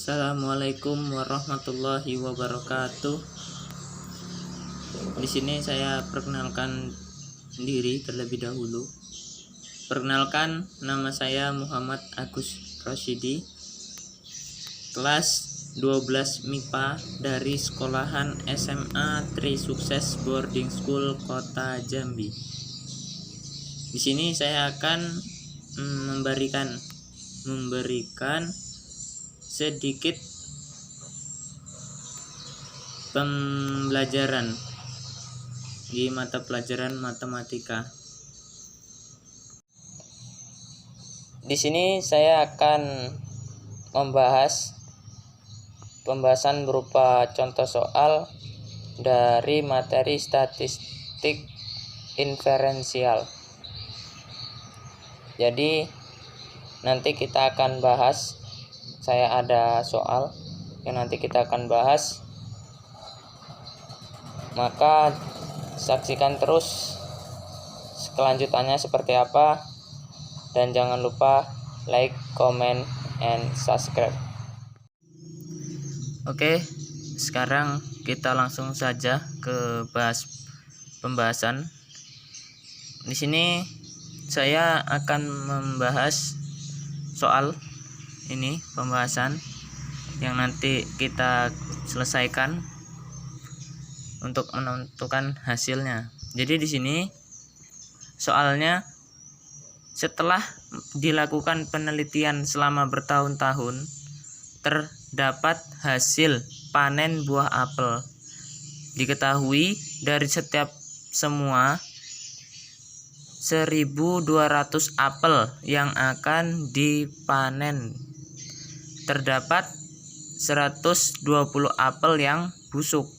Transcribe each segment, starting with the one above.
Assalamualaikum warahmatullahi wabarakatuh. Di sini saya perkenalkan diri terlebih dahulu. Perkenalkan, nama saya Muhammad Agus Rosyidi, kelas 12 MIPA dari sekolahan SMA Tri Sukses Boarding School Kota Jambi. Di sini saya akan memberikan sedikit pembelajaran di mata pelajaran matematika. Di sini saya akan membahas pembahasan berupa contoh soal dari materi statistik inferensial. Jadi nanti kita akan bahas, saya ada soal yang nanti kita akan bahas, maka saksikan terus kelanjutannya seperti apa, dan jangan lupa like, comment, and subscribe. Oke, sekarang kita langsung saja ke pembahasan. Di sini saya akan membahas soal ini, pembahasan yang nanti kita selesaikan untuk menentukan hasilnya. Jadi di sini soalnya, setelah dilakukan penelitian selama bertahun-tahun, terdapat hasil panen buah apel. Diketahui dari setiap semua 1.200 apel yang akan dipanen, terdapat 120 apel yang busuk.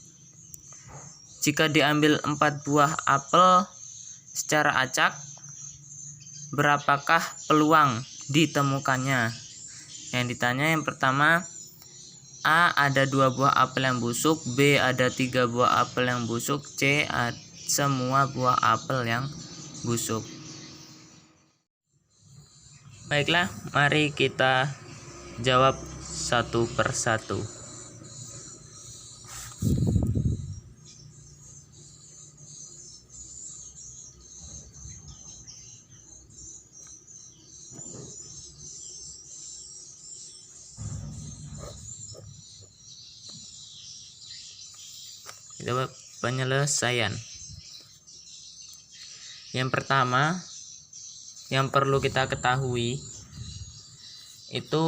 Jika diambil 4 buah apel secara acak, berapakah peluang ditemukannya? Yang ditanya yang pertama, A ada 2 buah apel yang busuk, B ada 3 buah apel yang busuk, C semua buah apel yang busuk. Baiklah, mari kita jawab satu persatu. Jawab penyelesaian. Yang pertama yang perlu kita ketahui itu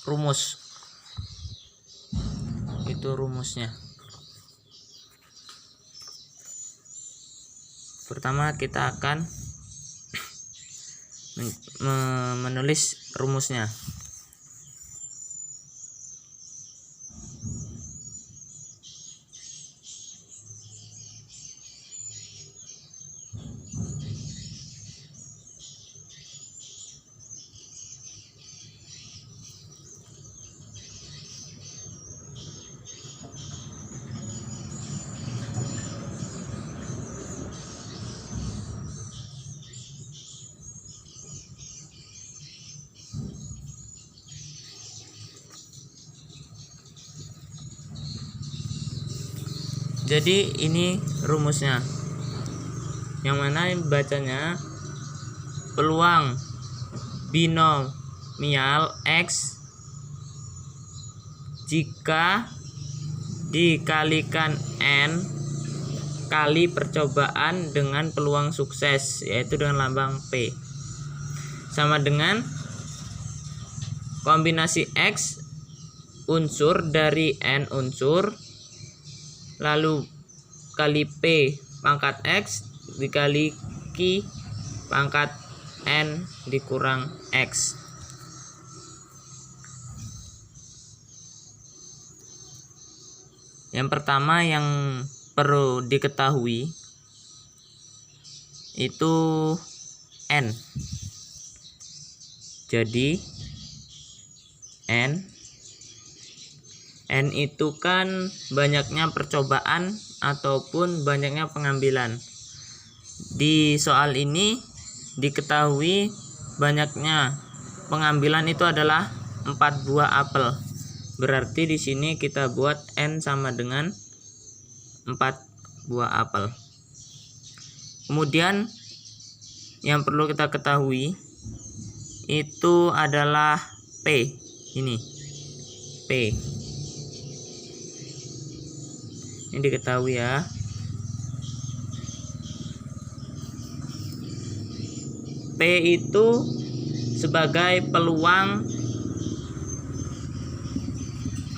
rumus. Itu rumusnya. Pertama kita akan menulis rumusnya. Jadi ini rumusnya, yang mana bacanya peluang binomial X jika dikalikan N kali percobaan dengan peluang sukses, yaitu dengan lambang P, sama dengan kombinasi X unsur dari N unsur lalu kali P pangkat X dikali Q pangkat N dikurang X. Yang pertama yang perlu diketahui itu N. Jadi N itu kan banyaknya percobaan ataupun banyaknya pengambilan. Di soal ini diketahui banyaknya pengambilan itu adalah 4 buah apel. Berarti di sini kita buat N sama dengan 4 buah apel. Kemudian yang perlu kita ketahui itu adalah P. Ini P. Ini diketahui ya. P itu sebagai peluang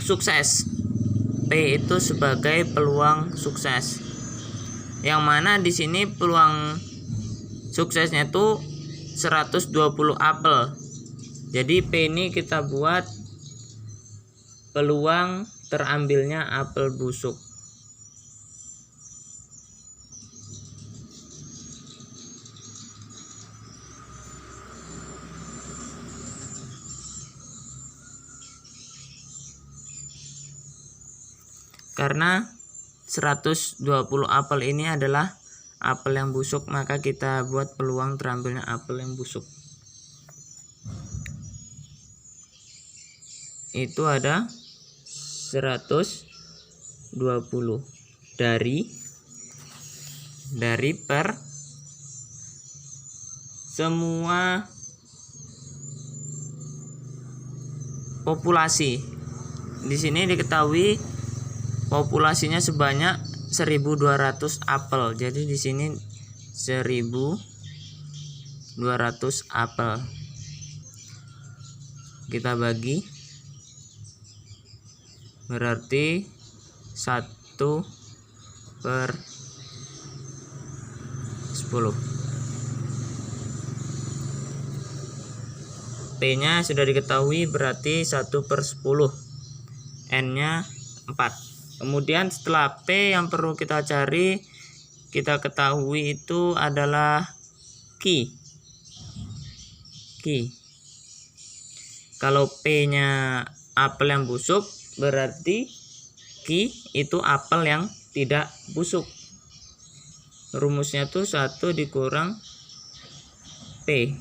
sukses. P itu sebagai peluang sukses. Yang mana di sini peluang suksesnya itu 120 apel. Jadi P ini kita buat peluang terambilnya apel busuk. Karena 120 apel ini adalah apel yang busuk, maka kita buat peluang terambilnya apel yang busuk. Itu ada 120 dari per semua populasi. Di sini diketahui populasinya sebanyak 1.200 apel. Jadi di sini 1.200 apel. Kita bagi, berarti 1/10. P nya sudah diketahui, berarti 1/10. N nya 4. Kemudian setelah P yang perlu kita cari, kita ketahui itu adalah Q. Kalau P nya apel yang busuk, berarti Q itu apel yang tidak busuk. Rumusnya tuh 1 dikurang P.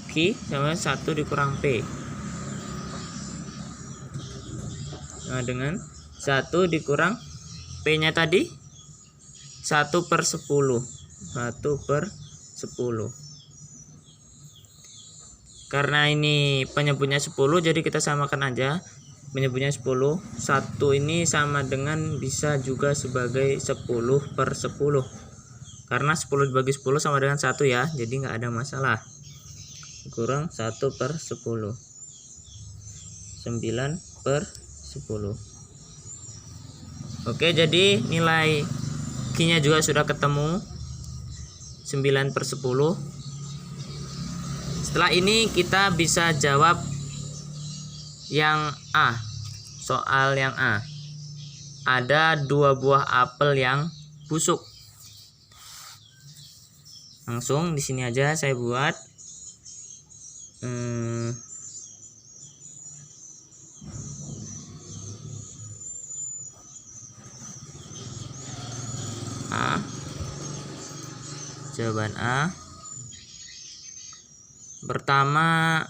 Q sama 1 dikurang P. Nah, dengan 1 dikurang P nya tadi 1/10. 1/10. Karena ini penyebutnya 10, jadi kita samakan aja. Penyebutnya 10. 1 ini sama dengan bisa juga sebagai 10/10. Karena 10 dibagi 10 sama dengan 1 ya. Jadi nggak ada masalah. Kurang 1/10. 9/10. Oke, jadi nilai Q-nya juga sudah ketemu, 9/10. Setelah ini kita bisa jawab yang A. Soal yang A. Ada 2 buah apel yang busuk. Langsung di sini aja saya buat. A. Jawaban A. Pertama,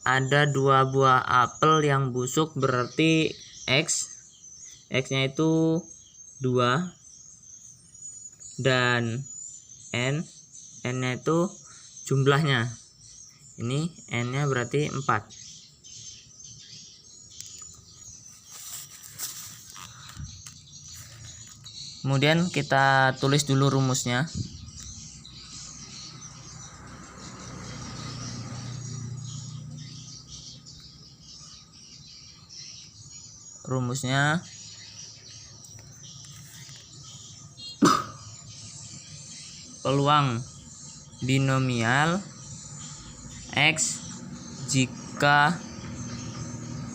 ada 2 buah apel yang busuk, berarti X. X-nya itu 2 dan N-nya itu jumlahnya. Ini N-nya berarti 4. Kemudian kita tulis dulu rumusnya. Rumusnya peluang binomial X jika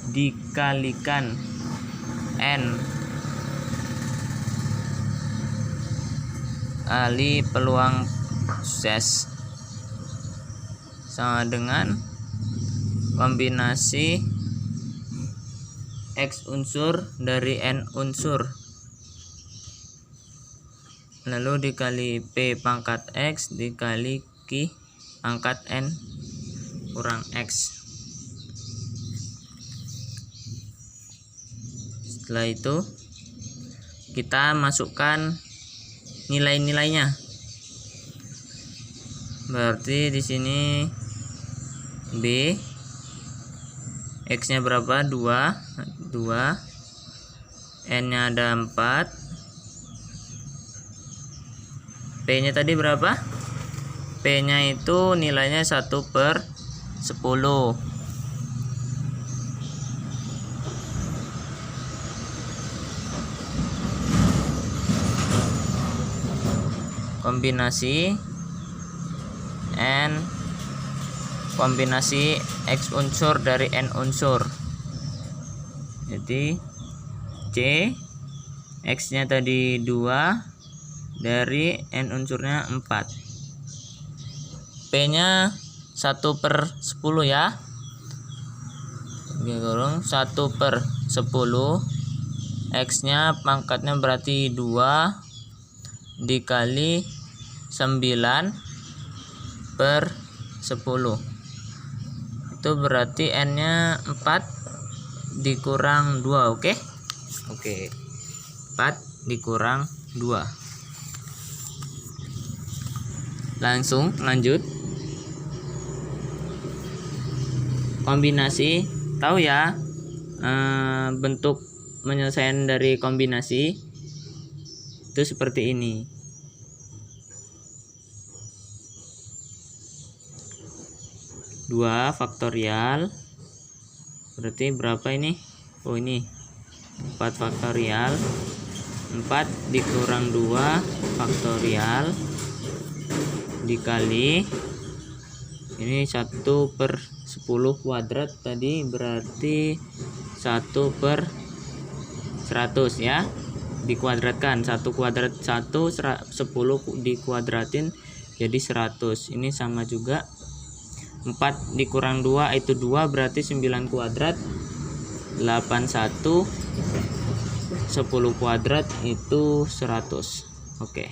dikalikan N kali peluang sukses sama dengan kombinasi X unsur dari N unsur, lalu dikali P pangkat X dikali Q pangkat N kurang X. Setelah itu kita masukkan nilai-nilainya. Berarti di sini B, X-nya berapa? 2, N-nya ada 4, P-nya tadi berapa? P-nya itu nilainya 1/10. Kombinasi N, kombinasi X unsur dari N unsur. Jadi C, X-nya tadi 2 dari N unsurnya 4. P-nya 1/10 ya. 1/10. X-nya pangkatnya berarti 2 dikali 9/10. Itu berarti N-nya 4 dikurang 2, oke? Oke. 4 dikurang 2. Langsung lanjut. Kombinasi, tahu ya bentuk penyelesaian dari kombinasi itu seperti ini. Dua faktorial berarti berapa ini? Oh ini 4 faktorial. 4 dikurang 2 faktorial dikali ini 1/10 kuadrat tadi berarti 1/100 ya, dikuadratkan 1 kuadrat 10 dikuadratin jadi 100. Ini sama juga 4 dikurang 2 itu 2 berarti 9 kuadrat 81, 10 kuadrat itu 100. Oke.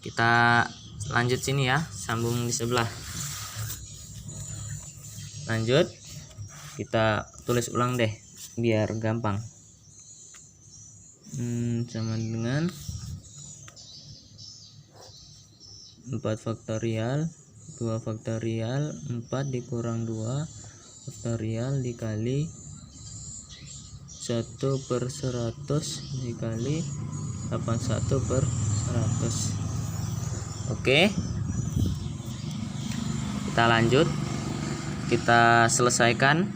Kita lanjut sini ya, sambung di sebelah. Lanjut, kita tulis ulang deh biar gampang. Sama dengan 4 faktorial 2 faktorial 4 dikurang 2 faktorial dikali 1/100 dikali 81/100. Oke, kita lanjut, kita selesaikan.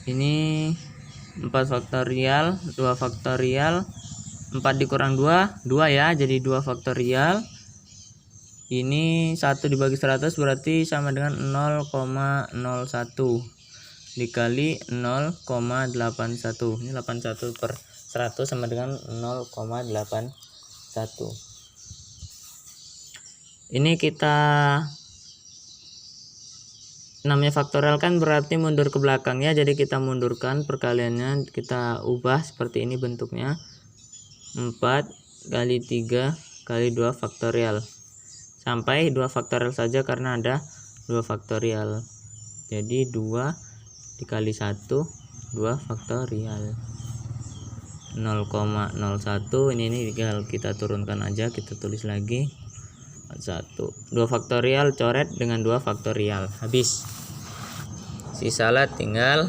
Ini 4 faktorial 2 faktorial 4 dikurang 2 ya, jadi 2 faktorial. Ini 1 dibagi 100 berarti sama dengan 0,01 dikali 0,81. Ini 81/100 sama dengan 0,81. Ini kita namanya faktorial kan berarti mundur ke belakang ya, jadi kita mundurkan perkaliannya, kita ubah seperti ini bentuknya. 4 kali 3 kali 2 faktorial sampai 2 faktorial saja karena ada 2 faktorial. Jadi 2 dikali 1 2 faktorial 0,01. ini tinggal kita turunkan aja, kita tulis lagi 1 2 faktorial coret dengan 2 faktorial, habis. Sisalah tinggal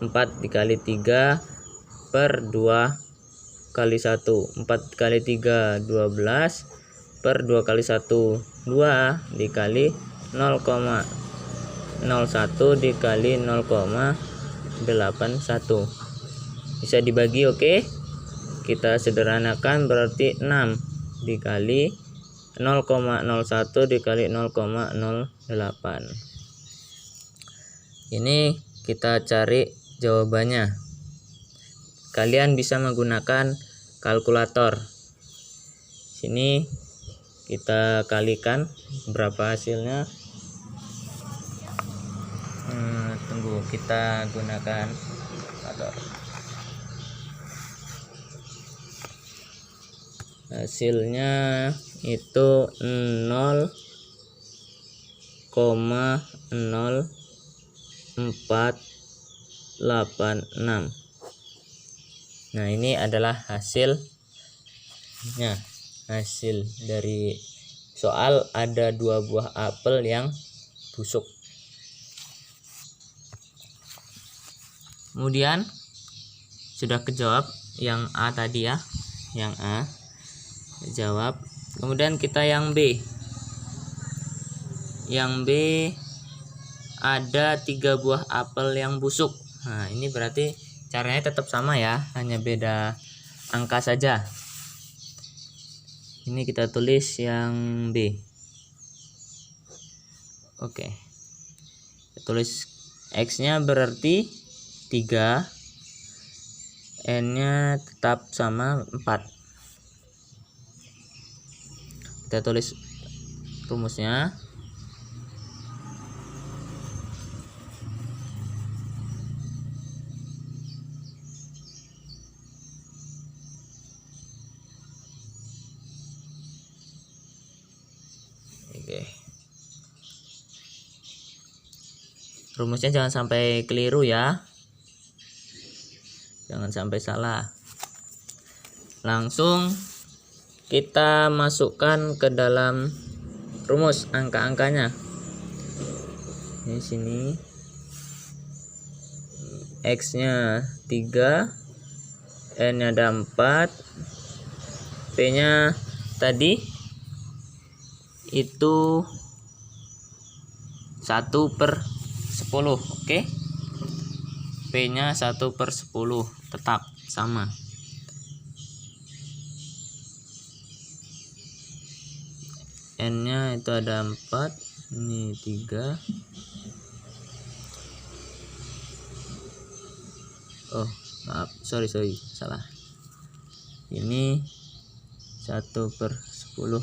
4 dikali 3 per 2 kali 1. 4 kali 3 12 per 2 kali 1 2 dikali 0,01 dikali 0,81. Bisa dibagi, oke? Kita sederhanakan berarti 6 dikali 0,01 dikali 0,08. Ini kita cari jawabannya. Kalian bisa menggunakan kalkulator. Sini kita kalikan berapa hasilnya. Tunggu, kita gunakan kalkulator. Hasilnya itu 0 0,0486. Nah, ini adalah hasil dari soal ada 2 buah apel yang busuk. Kemudian sudah kejawab yang A tadi ya, yang A jawab. Kemudian kita yang B. Yang B ada 3 buah apel yang busuk. Nah, ini berarti caranya tetap sama ya, hanya beda angka saja. Ini kita tulis yang B. Oke. Kita tulis X-nya berarti 3, N-nya tetap sama 4. Kita tulis rumusnya. Oke. Rumusnya jangan sampai keliru ya. Jangan sampai salah. Langsung kita masukkan ke dalam rumus angka-angkanya. Di sini X-nya 3, N-nya ada 4, P-nya tadi itu 1/10. Oke. P-nya 1/10 tetap sama. N-nya itu ada 4, ini 3. Oh, maaf, sorry, salah. Ini 1/10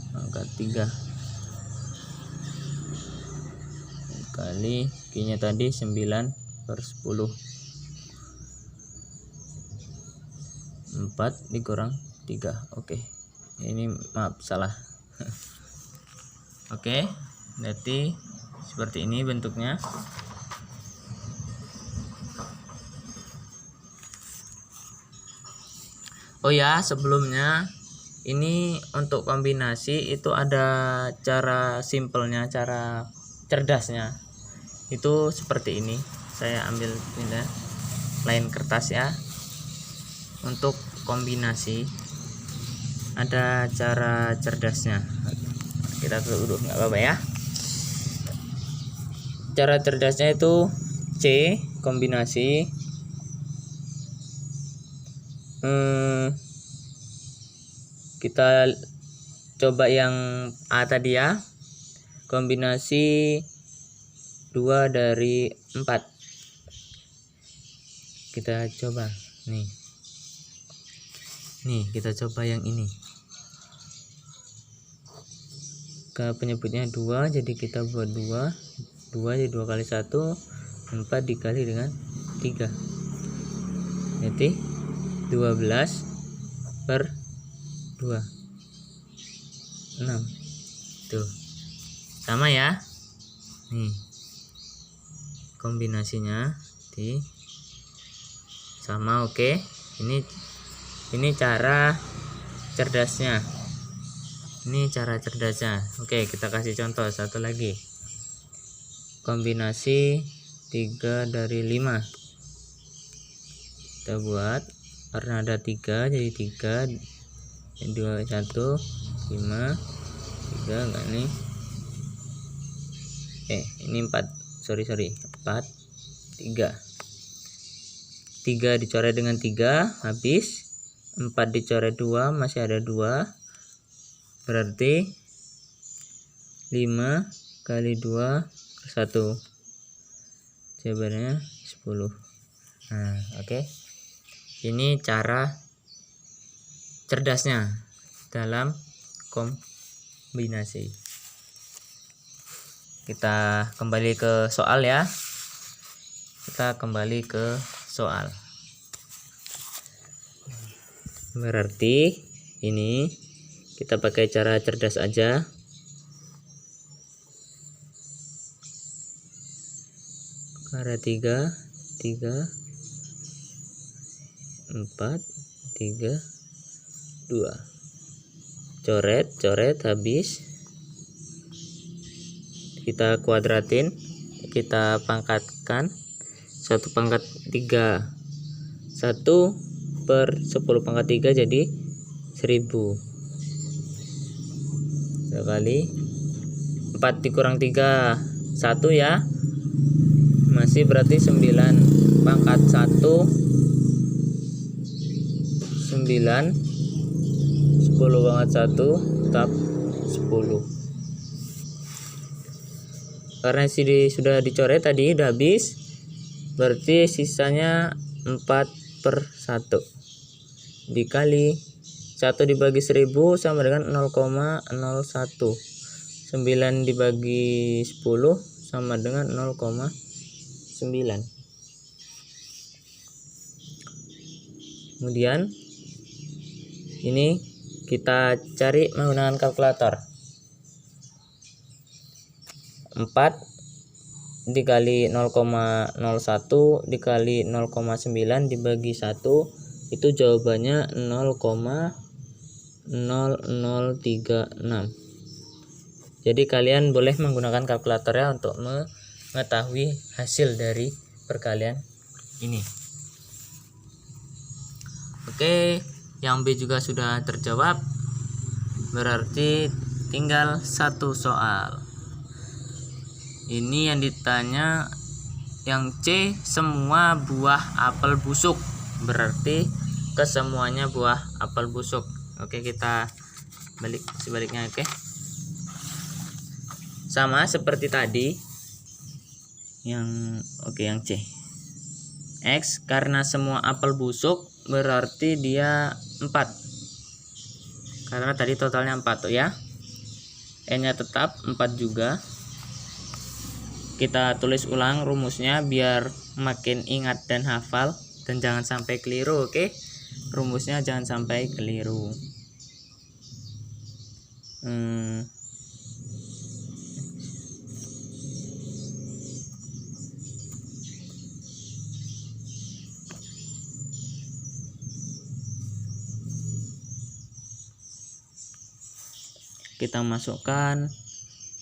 angka 3 kali Q-nya tadi 9/10. 4 dikurang 3. Oke. Ini maaf salah. Oke, berarti seperti ini bentuknya. Oh ya, sebelumnya ini untuk kombinasi itu ada cara simpelnya, cara cerdasnya. Itu seperti ini. Saya ambil ini lain kertas ya. Untuk kombinasi ada cara cerdasnya. Kita tutup dulu, nggak apa-apa ya. Cara cerdasnya itu C kombinasi. Kita coba yang A tadi ya, kombinasi 2 dari 4. Kita coba nih kita coba yang ini. Penyebutnya 2, jadi kita buat 2 jadi 2 kali 1, 4 dikali dengan 3, jadi 12/2, 6. Tuh sama ya, nih kombinasinya sama. Oke, ini cara cerdasnya. Oke, kita kasih contoh satu lagi. Kombinasi 3 dari 5. Kita buat karena ada 3 jadi 3 2 1 5 3 enggak nih. Ini 4. Sorry 4 3 dicoret dengan 3 habis, 4 dicoret 2 masih ada 2, berarti 5 kali 2/1 jawabannya 10. Nah, oke. Ini cara cerdasnya dalam kombinasi. Kita kembali ke soal ya. Berarti ini kita pakai cara cerdas aja. ada 3 4 3 2. Coret habis. Kita kuadratin, kita pangkatkan. 1 pangkat 3, 1 per 10 pangkat 3 jadi 1000. 2 kali 4 dikurang 3 1 ya, masih berarti 9 pangkat 1 9, 10 pangkat 1 tetap 10. Karena sini sudah dicoret tadi udah habis, berarti sisanya 4/1 dikali 1 dibagi 1000 sama dengan 0,01. 9 dibagi 10 sama dengan 0,9. Kemudian ini kita cari menggunakan kalkulator. 4 dikali 0,01 dikali 0,9 dibagi 1 itu jawabannya 0,0036. Jadi kalian boleh menggunakan kalkulator ya untuk mengetahui hasil dari perkalian ini. Oke, yang B juga sudah terjawab. Berarti tinggal 1 soal. Ini yang ditanya yang C, semua buah apel busuk. Berarti kesemuanya buah apel busuk. Oke, kita balik sebaliknya. Oke, sama seperti tadi yang C. X, karena semua apel busuk berarti dia 4, karena tadi totalnya 4 tuh ya. N nya tetap 4 juga. Kita tulis ulang rumusnya biar makin ingat dan hafal dan jangan sampai keliru. Oke, rumusnya jangan sampai keliru. Kita masukkan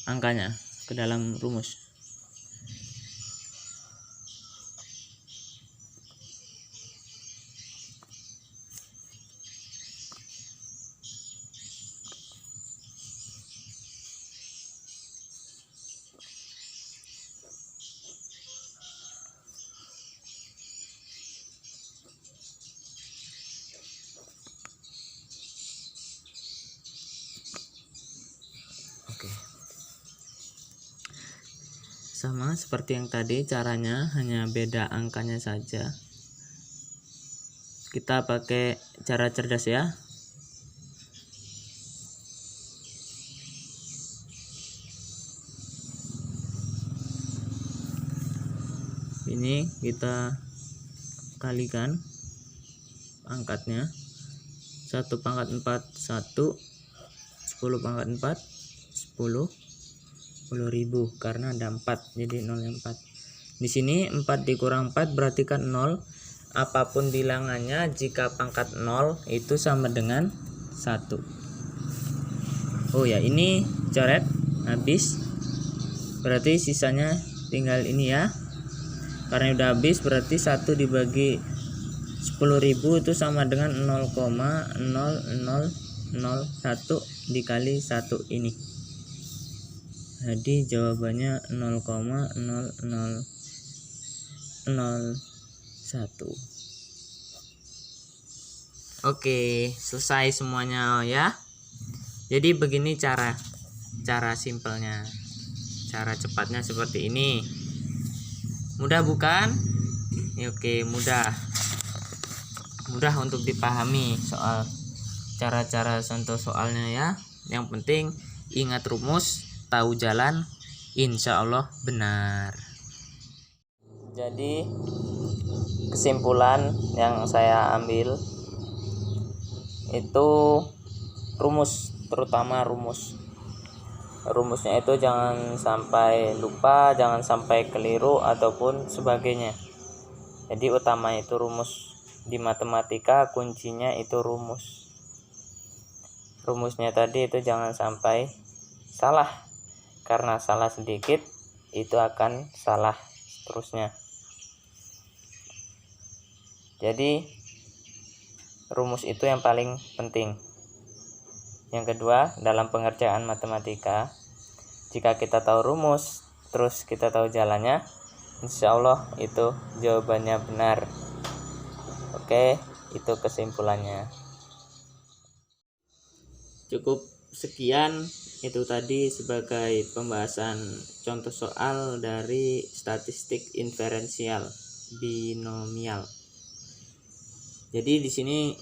angkanya ke dalam rumus. Oke. Sama seperti yang tadi, caranya hanya beda angkanya saja. Kita pakai cara cerdas ya. Ini kita kalikan angkatnya. 1 pangkat 4 1, 10 pangkat 4 10 10.000 karena ada 4 jadi 0 4. Di sini 4 dikurang 4 berarti kan 0. Apapun bilangannya jika pangkat 0 itu sama dengan 1. Oh ya, ini coret habis. Berarti sisanya tinggal ini ya. Karena udah habis berarti 1 dibagi 10.000 itu sama dengan 0,0001 dikali 1 ini. Jadi jawabannya 0,0001. Oke, selesai semuanya ya. Jadi begini cara simpelnya. Cara cepatnya seperti ini. Mudah bukan? Oke, mudah untuk dipahami soal cara-cara contoh soalnya ya. Yang penting ingat rumus, tahu jalan, insya Allah benar. Jadi kesimpulan yang saya ambil itu rumus, terutama rumus rumusnya itu jangan sampai lupa, jangan sampai keliru ataupun sebagainya. Jadi utama itu rumus. Di matematika kuncinya itu rumus. Rumusnya tadi itu jangan sampai salah, karena salah sedikit itu akan salah seterusnya. Jadi rumus itu yang paling penting. Yang kedua, dalam pengerjaan matematika, jika kita tahu rumus terus kita tahu jalannya, insya Allah itu jawabannya benar. Oke, itu kesimpulannya. Cukup sekian, itu tadi sebagai pembahasan contoh soal dari statistik inferensial binomial. Jadi di sini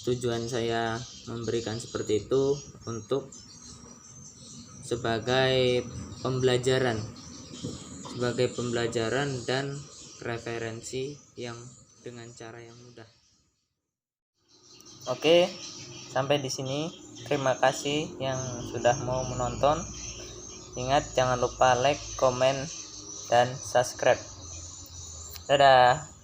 tujuan saya memberikan seperti itu untuk sebagai pembelajaran dan referensi yang dengan cara yang mudah. Oke, sampai di sini. Terima kasih yang sudah mau menonton. Ingat, jangan lupa like, komen, dan subscribe. Dadah.